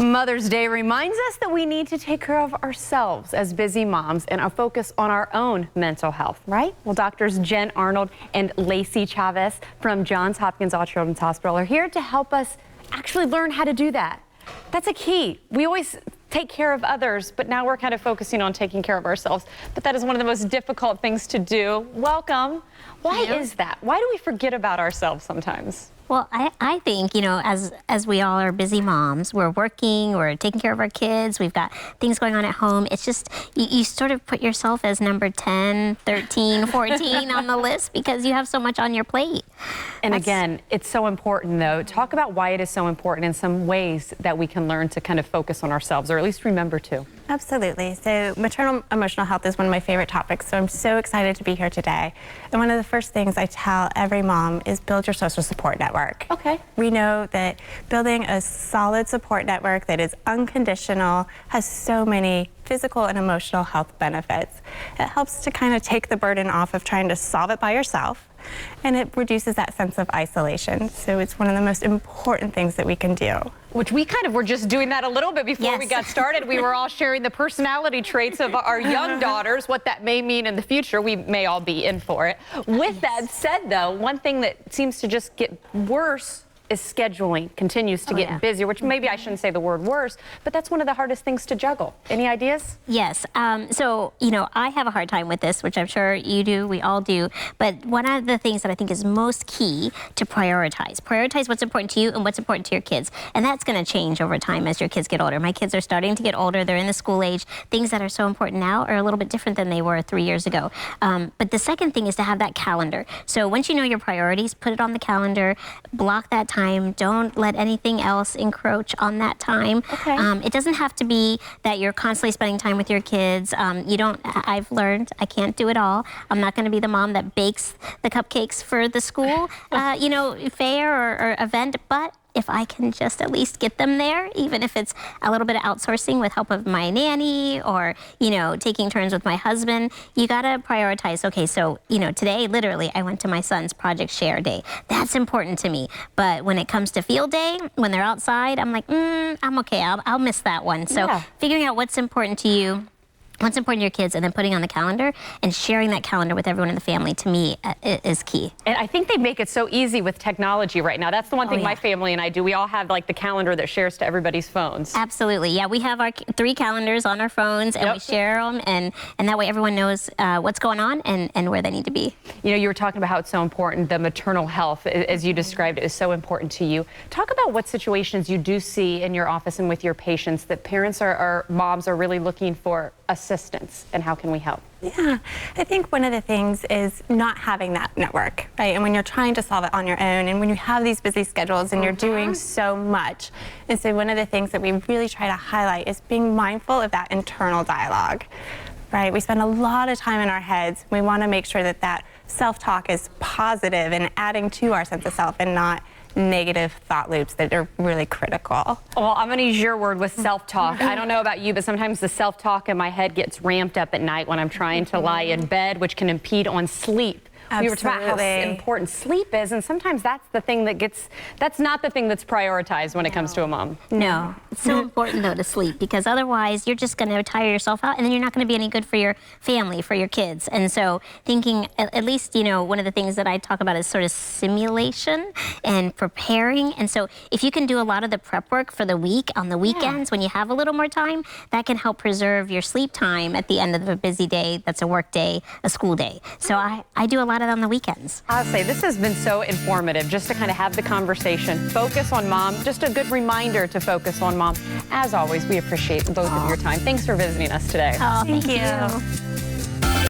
Mother's Day reminds us that we need to take care of ourselves as busy moms and focus on our own mental health, right? Well, doctors Jen Arnold and Lacey Chavez from Johns Hopkins All Children's Hospital are here to help us actually learn how to do that. That's a key. We always take care of others, but now we're kind of focusing on taking care of ourselves. But that is one of the most difficult things to do. Welcome. Why is that? Why do we forget about ourselves sometimes? Well, I think, you know, as we all are busy moms, we're working, we're taking care of our kids, we've got things going on at home. It's just, you sort of put yourself as number 10, 13, 14 on the list because you have so much on your plate. And again, it's so important, though. Talk about why it is so important and some ways that we can learn to kind of focus on ourselves, or at least remember to. Absolutely. So maternal emotional health is one of my favorite topics, so I'm so excited to be here today. And one of the first things I tell every mom is build your social support network. Okay. We know that building a solid support network that is unconditional has so many physical and emotional health benefits. It helps to kind of take the burden off of trying to solve it by yourself, and it reduces that sense of isolation. So it's one of the most important things that we can do. Which we kind of were just doing that a little bit before we got started. We were all sharing the personality traits of our young daughters, what that may mean in the future. We may all be in for it. With that said, though, one thing that seems to just get worse is scheduling continues to get busier, which maybe I shouldn't say the word worse, but that's one of the hardest things to juggle. Any ideas? Yes. So, you know, I have a hard time with this, which I'm sure you do, we all do. But one of the things that I think is most key to prioritize. Prioritize what's important to you and what's important to your kids. And that's going to change over time as your kids get older. My kids are starting to get older. They're in the school age. Things that are so important now are a little bit different than they were 3 years ago. But the second thing is to have that calendar. So once you know your priorities, put it on the calendar, block that time. Don't let anything else encroach on that time. Okay. It doesn't have to be that you're constantly spending time with your kids. I've learned I can't do it all. I'm not going to be the mom that bakes the cupcakes for the school, fair or event, but if I can just at least get them there, even if it's a little bit of outsourcing with help of my nanny or, taking turns with my husband, you gotta prioritize. Okay, so, today, literally, I went to my son's project share day. That's important to me. But when it comes to field day, when they're outside, I'm like, I'm okay, I'll miss that one. So figuring out what's important to you, what's important to your kids, and then putting on the calendar and sharing that calendar with everyone in the family, to me, is key. And I think they make it so easy with technology right now. That's the one thing my family and I do. We all have like the calendar that shares to everybody's phones. Absolutely. Yeah, we have our 3 calendars on our phones, and we share them, and that way everyone knows what's going on and where they need to be. You were talking about how it's so important. The maternal health, as you described it, is so important to you. Talk about what situations you do see in your office and with your patients that parents or moms are really looking for assistance, and how can we help? Yeah, I think one of the things is not having that network, right? And when you're trying to solve it on your own, and when you have these busy schedules and you're doing so much. And so one of the things that we really try to highlight is being mindful of that internal dialogue, right? We spend a lot of time in our heads. We want to make sure that that self-talk is positive and adding to our sense of self and not negative thought loops that are really critical. Well, I'm going to use your word with self-talk. I don't know about you, but sometimes the self-talk in my head gets ramped up at night when I'm trying to lie in bed, which can impede on sleep. We were talking about how important sleep is, and sometimes that's the thing that's not the thing that's prioritized when it comes to a mom. No, it's so important though to sleep, because otherwise you're just going to tire yourself out, and then you're not going to be any good for your family, for your kids. And so thinking, at least, one of the things that I talk about is sort of simulation and preparing. And so if you can do a lot of the prep work for the week on the weekends when you have a little more time, that can help preserve your sleep time at the end of a busy day that's a work day, a school day. So I do a lot of that on the weekends. I'll say this has been so informative, just to kind of have the conversation. Focus on mom. Just a good reminder to focus on mom. As always, we appreciate both of your time. Thanks for visiting us today. Oh, thank you.